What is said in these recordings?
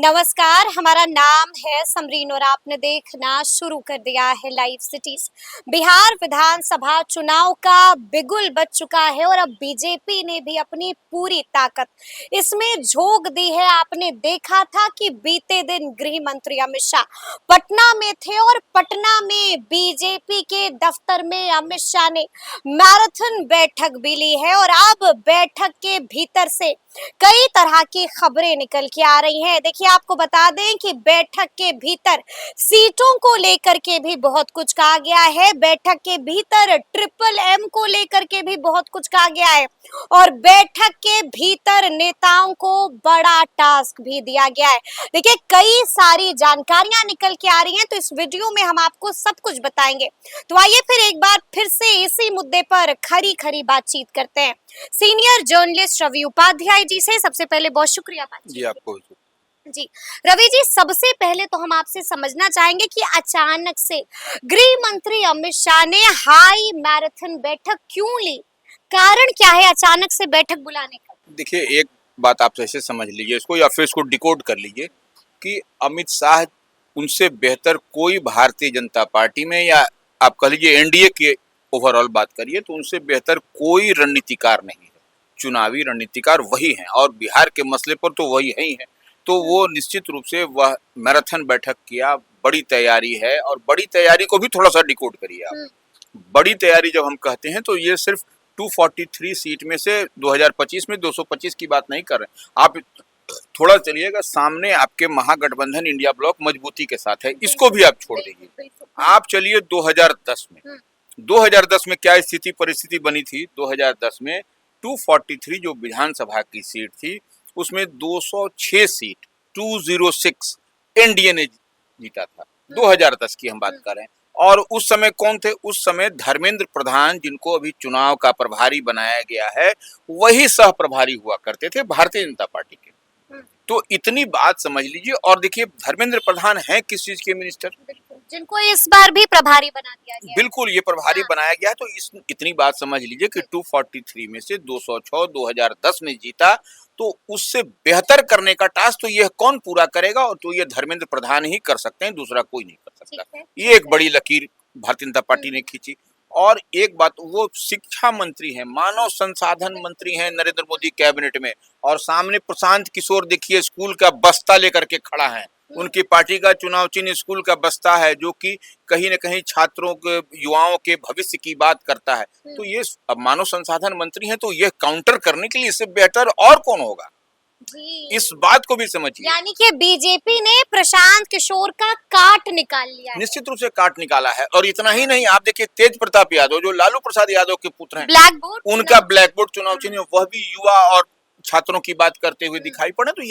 नमस्कार, हमारा नाम है समरीन और आपने देखना शुरू कर दिया है लाइव सिटीज। बिहार विधानसभा चुनाव का बिगुल बज चुका है और अब बीजेपी ने भी अपनी पूरी ताकत इसमें झोंक दी है। आपने देखा था कि बीते दिन गृह मंत्री अमित शाह पटना में थे और पटना में बीजेपी के दफ्तर में अमित शाह ने मैराथन बैठक भी ली है और अब बैठक के भीतर से कई तरह की खबरें निकल के आ रही हैं। देखिए, आपको बता दें कि बैठक के भीतर सीटों को लेकर के भी बहुत कुछ कहा गया है। बैठक के भीतर ट्रिपल एम को लेकर के भी बहुत कुछ कहा गया है और बैठक के भीतर नेताओं को बड़ा टास्क भी दिया गया है। देखिए, कई सारी जानकारियां निकल के आ रही हैं, तो इस वीडियो में हम आपको सब कुछ बताएंगे। तो आइए फिर एक बार फिर से इसी मुद्दे पर खरी खरी बातचीत करते हैं सीनियर जर्नलिस्ट रवि उपाध्याय जी से। सबसे पहले बहुत शुक्रिया जी, आपको जी। रवि जी, सबसे पहले तो हम आपसे समझना चाहेंगे कि अचानक से गृह मंत्री अमित शाह ने हाई मैराथन बैठक क्यों ली? कारण क्या है अचानक से बैठक बुलाने का? देखिए, एक बात आप ऐसे समझ लीजिए इसको या फिर इसको डिकोड कर लीजिए कि अमित शाह उनसे बेहतर कोई भारतीय जनता पार्टी में या आप कह लीजिए एनडीए के ओवरऑल बात करिए तो उनसे बेहतर कोई रणनीतिकार नहीं है। चुनावी रणनीतिकार वही हैं और बिहार के मसले पर तो वही है ही है। तो वो निश्चित रूप से वह मैराथन बैठक किया, बड़ी तैयारी है। और बड़ी तैयारी को भी थोड़ा सा डिकोड करिए आप। बड़ी तैयारी जब हम कहते हैं तो ये सिर्फ 243 सीट में से 2025 में 225 की बात नहीं कर रहे। आप थोड़ा चलिएगा, सामने आपके महागठबंधन इंडिया ब्लॉक मजबूती के साथ है, इसको भी आप छोड़ दीजिए। आप चलिए 2010 में 2010 में क्या स्थिति परिस्थिति बनी थी। 2010 में 243 जो विधानसभा की सीट थी उसमें 206 सीट 206 एनडीए ने जीता था। 2010 की हम बात कर रहे हैं। और उस समय कौन थे? उस समय धर्मेंद्र प्रधान, जिनको अभी चुनाव का प्रभारी बनाया गया है, वही सह प्रभारी हुआ करते थे भारतीय जनता पार्टी के। तो इतनी बात समझ लीजिए। और देखिए, धर्मेंद्र प्रधान है किस चीज के मिनिस्टर? जिनको इस बार भी प्रभारी बना दिया गया। बिल्कुल, ये प्रभारी बनाया गया है। तो इतनी बात समझ लीजिए कि 243 में से 206 2010 में जीता। तो उससे बेहतर करने का टास्क तो यह कौन पूरा करेगा? और तो ये धर्मेंद्र प्रधान ही कर सकते हैं, दूसरा कोई नहीं कर सकता। ये एक बड़ी लकीर भारतीय जनता पार्टी ने खींची। और एक बात, वो शिक्षा मंत्री हैं, मानव संसाधन मंत्री हैं नरेंद्र मोदी कैबिनेट में। और सामने प्रशांत किशोर देखिए स्कूल का बस्ता लेकर के खड़ा है। उनकी पार्टी का चुनाव चिन्ह स्कूल का बस्ता है, जो कि कहीं न कहीं छात्रों के, युवाओं के भविष्य की बात करता है। तो ये अब मानव संसाधन मंत्री हैं, तो ये काउंटर करने के लिए इससे बेहतर और कौन होगा? इस बात को भी समझिए। यानी कि बीजेपी ने प्रशांत किशोर का काट निकाल लिया है। निश्चित रूप से काट निकाला है। और इतना ही नहीं, आप देखिए तेज प्रताप यादव जो लालू प्रसाद यादव के पुत्र हैं, ब्लैक बोर्ड, उनका ब्लैक बोर्ड चुनाव चिन्ह, वह भी युवा और छात्रों की बात करते हुए दिखाई पड़े। तो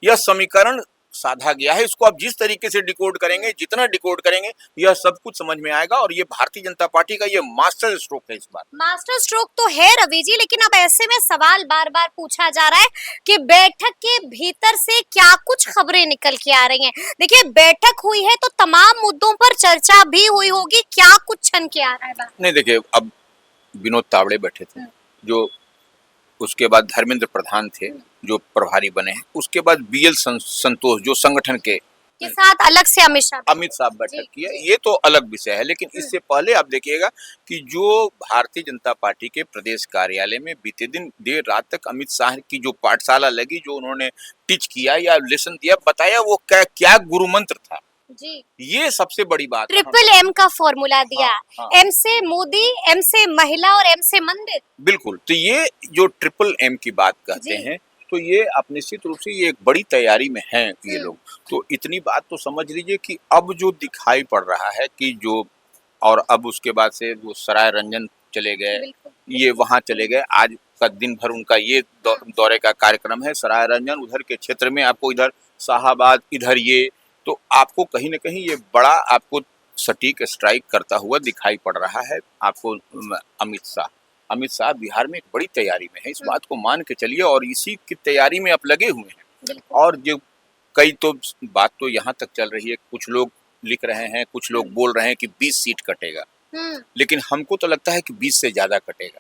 यह समीकरण साधा गया है। इसको आप जिस तरीके से डिकोड करेंगे, जितना डिकोड करेंगे, यह सब कुछ समझ में आएगा। और ये भारतीय जनता पार्टी का ये मास्टर स्ट्रोक है। इस बार मास्टर स्ट्रोक तो है रवि जी, लेकिन अब ऐसे में सवाल बार बार पूछा जा रहा है कि बैठक के भीतर से क्या कुछ खबरें निकल के आ रही हैं। देखिए, बैठक हुई है तो तमाम मुद्दों पर चर्चा भी हुई होगी, क्या कुछ छन के आ रहा है बात? नहीं, देखिए, अब विनोद तावड़े बैठे थे, जो उसके बाद धर्मेंद्र प्रधान थे जो प्रभारी बने हैं। उसके बाद बीएल संतोष जो संगठन के साथ अलग से अमित शाह बैठक की है। ये तो अलग विषय है। लेकिन इससे पहले आप देखिएगा कि जो भारतीय जनता पार्टी के प्रदेश कार्यालय में बीते दिन देर रात तक अमित शाह की जो पाठशाला लगी, जो उन्होंने टीच किया या लेसन दिया, बताया, वो क्या गुरु मंत्र था जी। ये सबसे बड़ी बात। ट्रिपल एम का फॉर्मूला दिया। एम से मोदी, एम से महिला और एम से मंदिर। बिल्कुल। तो ये जो ट्रिपल एम की बात कहते हैं, तो ये आप निश्चित रूप से ये एक बड़ी तैयारी में हैं ये लोग। तो इतनी बात तो समझ लीजिए कि अब जो दिखाई पड़ रहा है कि जो, और अब उसके बाद से वो सराय रंजन चले गए, ये वहां चले गए। आज का दिन भर उनका ये दौरे का कार्यक्रम है, सराय रंजन, उधर के क्षेत्र में आपको, इधर शाहाबाद, इधर ये। तो आपको कहीं न कहीं ये बड़ा आपको सटीक स्ट्राइक करता हुआ दिखाई पड़ रहा है आपको अमित शाह बिहार में एक बड़ी तैयारी में है। इस बात को मान के चलिए। और इसी की तैयारी में आप लगे हुए हैं। और जो कई तो बात तो यहाँ तक चल रही है, कुछ लोग लिख रहे हैं, कुछ लोग बोल रहे हैं कि 20 सीट कटेगा। लेकिन हमको तो लगता है कि 20 से ज्यादा कटेगा।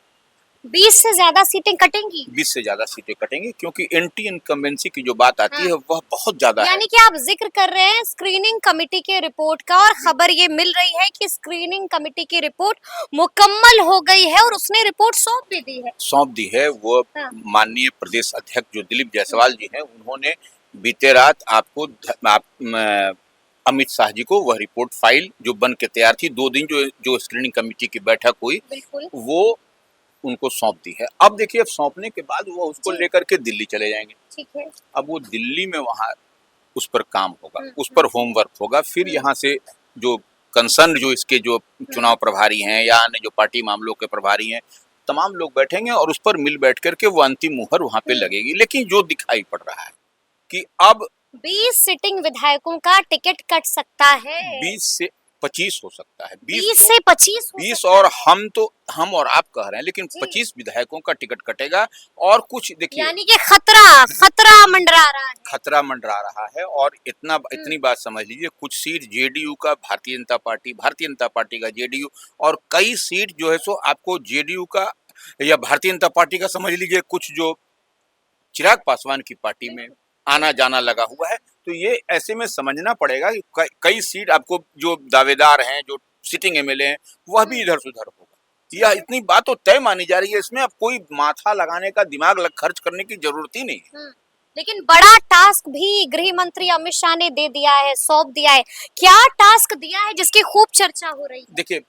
20 से ज्यादा सीटें कटेंगी। 20 से ज्यादा सीटें कटेंगी क्योंकि एंटी इनकम्बेंसी की जो बात आती है वह बहुत ज्यादा है। यानी कि आप जिक्र कर रहे हैं स्क्रीनिंग कमेटी के रिपोर्ट का, और खबर ये मिल रही है कि स्क्रीनिंग कमेटी की रिपोर्ट मुकम्मल हो गई है और उसने रिपोर्ट सौंप दी है। वो हाँ। माननीय प्रदेश अध्यक्ष जो दिलीप जायसवाल जी हैं, उन्होंने बीते रात अमित शाह जी को वह रिपोर्ट फाइल जो बन के तैयार थी, 2 दिन जो स्क्रीनिंग कमेटी की बैठक हुई, वो उनको सौंप दी है। अब देखिए, अब सौंपने के बाद वो उसको लेकर के दिल्ली चले जाएंगे। ठीक है। अब वो दिल्ली में वहाँ उस पर काम होगा, उस पर होमवर्क होगा, फिर यहाँ से जो कंसर्न जो इसके जो चुनाव प्रभारी हैं या अन्य जो पार्टी मामलों के प्रभारी हैं, तमाम लोग बैठेंगे और उस पर मिल बैठ करके वो अंतिम मुहर वहाँ पे लगेगी। लेकिन जो दिखाई पड़ रहा है कि अब 20 सिटिंग विधायकों का टिकट कट सकता है। 20 से 25 हो सकता है। 20 से 25 20 और हम और आप कह रहे हैं, लेकिन 25 विधायकों का टिकट कटेगा। और कुछ देखिए, यानी कि खतरा मंडरा रहा है। और इतनी बात समझ लीजिए, कुछ सीट जेडीयू का भारतीय जनता पार्टी का जेडीयू, और कई सीट जो है सो आपको जेडीयू का या भारतीय जनता पार्टी का समझ लीजिए, कुछ जो चिराग पासवान की पार्टी में आना जाना लगा हुआ है। तो ये ऐसे में समझना पड़ेगा कि कई सीट आपको जो दावेदार हैं, जो सिटिंग एमएलए हैं, वह भी इधर से उधर होगा। यह इतनी बात तो तय मानी जा रही है, इसमें अब कोई माथा लगाने का, दिमाग खर्च करने की जरूरत ही नहीं है। लेकिन बड़ा टास्क भी गृह मंत्री अमित शाह ने दे दिया है, सौंप दिया है। क्या टास्क दिया है जिसकी खूब चर्चा हो रही है? देखिए,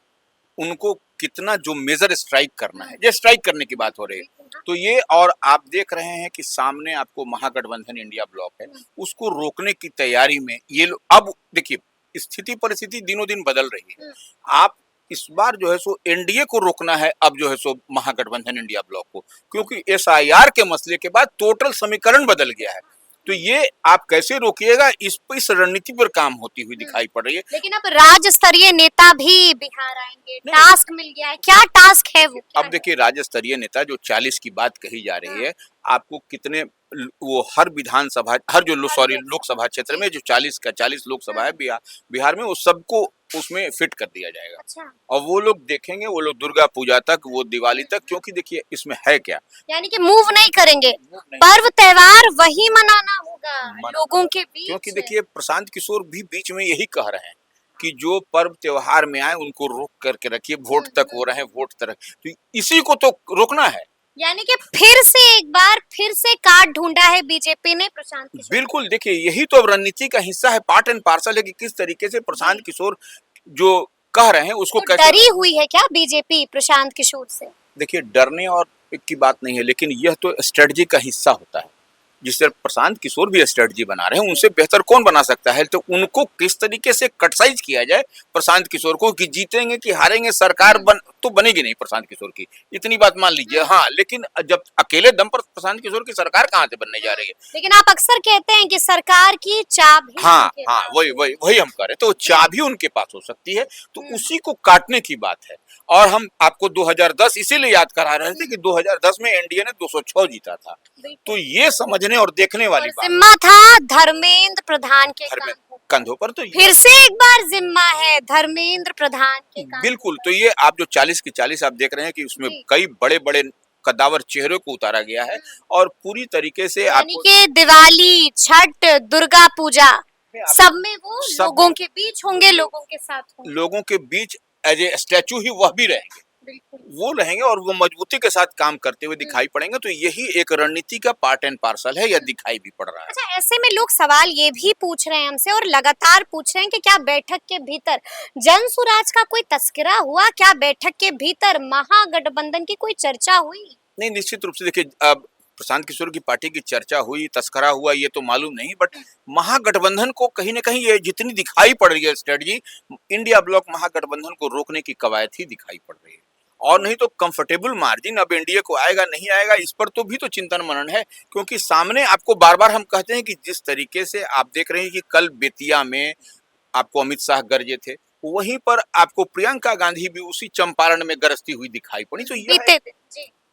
उनको कितना जो मेजर स्ट्राइक करना है, ये स्ट्राइक करने की बात हो रही है, तो ये, और आप देख रहे हैं कि सामने आपको महागठबंधन इंडिया ब्लॉक है, उसको रोकने की तैयारी में ये लोग। अब देखिए, स्थिति परिस्थिति दिनों दिन बदल रही है। आप इस बार जो है सो एनडीए को रोकना है, अब जो है सो महागठबंधन इंडिया ब्लॉक को, क्योंकि एसआईआर के मसले के बाद टोटल समीकरण बदल गया है। तो ये आप कैसे रोकिएगा, इस रणनीति पर काम होती हुई दिखाई पड़ रही है। लेकिन अब राज्य स्तरीय नेता भी बिहार आएंगे, टास्क मिल गया है। क्या टास्क है वो? अब देखिए, राज्य स्तरीय नेता जो 40 की बात कही जा रही है, आपको कितने वो हर विधानसभा, लोकसभा क्षेत्र में जो 40 का 40 लोकसभा है बिहार में, वो सबको उसमें फिट कर दिया जाएगा। अच्छा। और वो लोग देखेंगे, वो लोग दुर्गा पूजा तक, वो दिवाली तक, क्योंकि देखिए इसमें है क्या, यानी कि मूव नहीं करेंगे, पर्व त्योहार वही मनाना होगा लोगों के बीच। क्योंकि देखिए, प्रशांत किशोर भी बीच में यही कह रहे हैं कि जो पर्व त्योहार में आए उनको रोक करके रखिए, वोट तक हो रहे हैं, वोट तक, तो इसी को तो रोकना है। यानी कि फिर से काट ढूंढा है बीजेपी ने प्रशांत किशोर। बिल्कुल, देखिए यही तो रणनीति का हिस्सा है, पार्ट एंड पार्सल है कि किस तरीके से प्रशांत किशोर जो कह रहे हैं उसको तो डरी हुई है क्या बीजेपी प्रशांत किशोर से? देखिए, डरने और की बात नहीं है, लेकिन यह तो स्ट्रेटजी का हिस्सा होता है। जिस तरह प्रशांत किशोर भी स्ट्रेटजी बना रहे हैं, उनसे बेहतर कौन बना सकता है। तो उनको किस तरीके से कटसाइज किया जाए प्रशांत किशोर को, कि जीतेंगे कि हारेंगे, सरकार तो बनेगी नहीं प्रशांत किशोर की, इतनी बात मान लीजिए। हाँ, लेकिन जब अकेले दम पर प्रशांत किशोर की सरकार कहाँ से बनने जा रही है? लेकिन आप अक्सर कहते हैं कि सरकार की चाबी, हाँ, वही हम कह रहे हैं, तो चाबी उनके पास हो सकती है, तो उसी को काटने की बात है। और हम आपको 2010 इसीलिए याद करा रहे थे कि 2010 में एनडीए ने 206 जीता था। तो ये समझने और देखने वाली बात, जिम्मा था धर्मेंद्र प्रधान के कंधों पर। तो फिर से एक बार जिम्मा है धर्मेंद्र प्रधान के कांधों। बिल्कुल, तो ये आप जो 40 की 40 आप देख रहे हैं कि उसमें कई बड़े बड़े कद्दावर चेहरों को उतारा गया है, और पूरी तरीके से आपको दिवाली, छठ, दुर्गा पूजा, सब में वो लोगों के बीच होंगे, लोगों के साथ होंगे, लोगों के बीच एज ए स्टैचू ही वह भी रहेंगे, वो रहेंगे, और वो मजबूती के साथ काम करते हुए दिखाई पड़ेंगे। तो यही एक रणनीति का पार्ट एंड पार्सल है, या दिखाई भी पड़ रहा है। अच्छा, ऐसे में लोग सवाल ये भी पूछ रहे हैं हमसे, और लगातार पूछ रहे हैं कि क्या बैठक के भीतर जन सुराज का कोई तस्करा हुआ? क्या बैठक के भीतर महागठबंधन की कोई चर्चा हुई? नहीं, निश्चित रूप से देखिए, अब प्रशांत किशोर की पार्टी की चर्चा हुई, तस्करा हुआ, ये तो मालूम नहीं, बट महागठबंधन को कहीं ना कहीं ये जितनी दिखाई पड़ रही है स्ट्रेटजी, इंडिया ब्लॉक महागठबंधन को रोकने की कवायद ही दिखाई पड़ रही है। और नहीं तो कंफर्टेबल मार्जिन अब एनडीए को आएगा नहीं आएगा, इस पर तो भी तो चिंतन मनन है। क्योंकि सामने आपको बार बार हम कहते हैं कि जिस तरीके से आप देख रहे हैं कि कल बेतिया में आपको अमित शाह गरजे थे, वहीं पर आपको प्रियंका गांधी भी उसी चंपारण में गरजती हुई दिखाई पड़ी। तो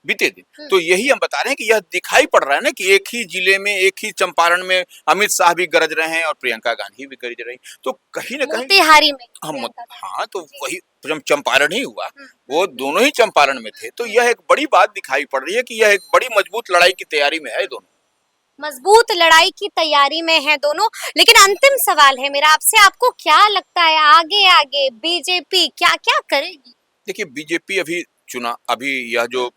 बीते दिन। तो यही हम बता रहे हैं कि यह दिखाई पड़ रहा है ना कि एक ही जिले में, एक ही चंपारण में अमित शाह भी गरज रहे हैं और प्रियंका गांधी भी गरज रही। तो कहीं ना कहीं मोतिहारी में हम प्रियंका गांधी। हाँ, तो जी। वही चंपारण ही हुआ, हम्म, वो दोनों ही चंपारण में थे। तो यह एक बड़ी बात दिखाई पड़ रही है कि यह एक बड़ी मजबूत लड़ाई की तैयारी में है दोनों। मजबूत लड़ाई की तैयारी में है दोनों। लेकिन अंतिम सवाल है मेरा आपसे, आपको क्या लगता है आगे आगे बीजेपी क्या क्या करेगी? देखिए, बीजेपी अभी यह जो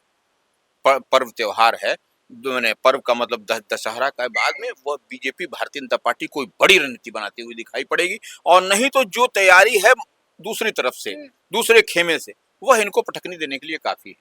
पर्व त्योहार है, मैंने पर्व का मतलब दशहरा का है, बाद में वह बीजेपी भारतीय जनता पार्टी कोई बड़ी रणनीति बनाती हुई दिखाई पड़ेगी। और नहीं तो जो तैयारी है दूसरी तरफ से, दूसरे खेमे से, वह इनको पटकनी देने के लिए काफी है।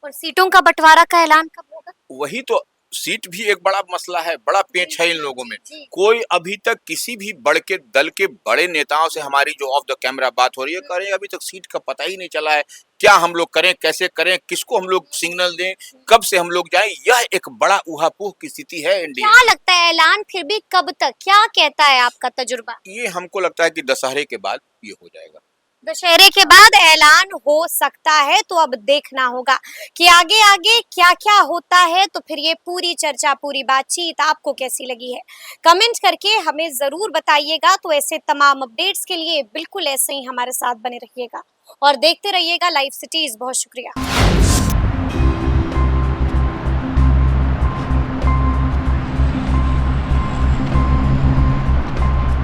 और सीटों का बंटवारा का ऐलान कब होगा? वही तो, सीट भी एक बड़ा मसला है, बड़ा पेच है इन लोगों में। जी। कोई अभी तक किसी भी बड़ के दल के बड़े नेताओं से हमारी जो ऑफ द कैमरा बात हो रही है, कह रहे हैं अभी तक सीट का पता ही नहीं चला है। क्या हम लोग करें, कैसे करें, किसको हम लोग सिग्नल दें, कब से हम लोग जाएं, यह एक बड़ा ऊहापोह की स्थिति है इंडिया। क्या लगता है ऐलान फिर भी कब तक, क्या कहता है आपका तजुर्बा? ये हमको लगता है कि दशहरे के बाद ये हो जाएगा। दशहरे के बाद ऐलान हो सकता है, तो अब देखना होगा कि आगे आगे क्या क्या होता है। तो फिर ये पूरी चर्चा, पूरी बातचीत आपको कैसी लगी है, कमेंट करके हमें जरूर बताइएगा। तो ऐसे तमाम अपडेट्स के लिए बिल्कुल ऐसे ही हमारे साथ बने रहिएगा और देखते रहिएगा लाइव सिटीज। बहुत शुक्रिया।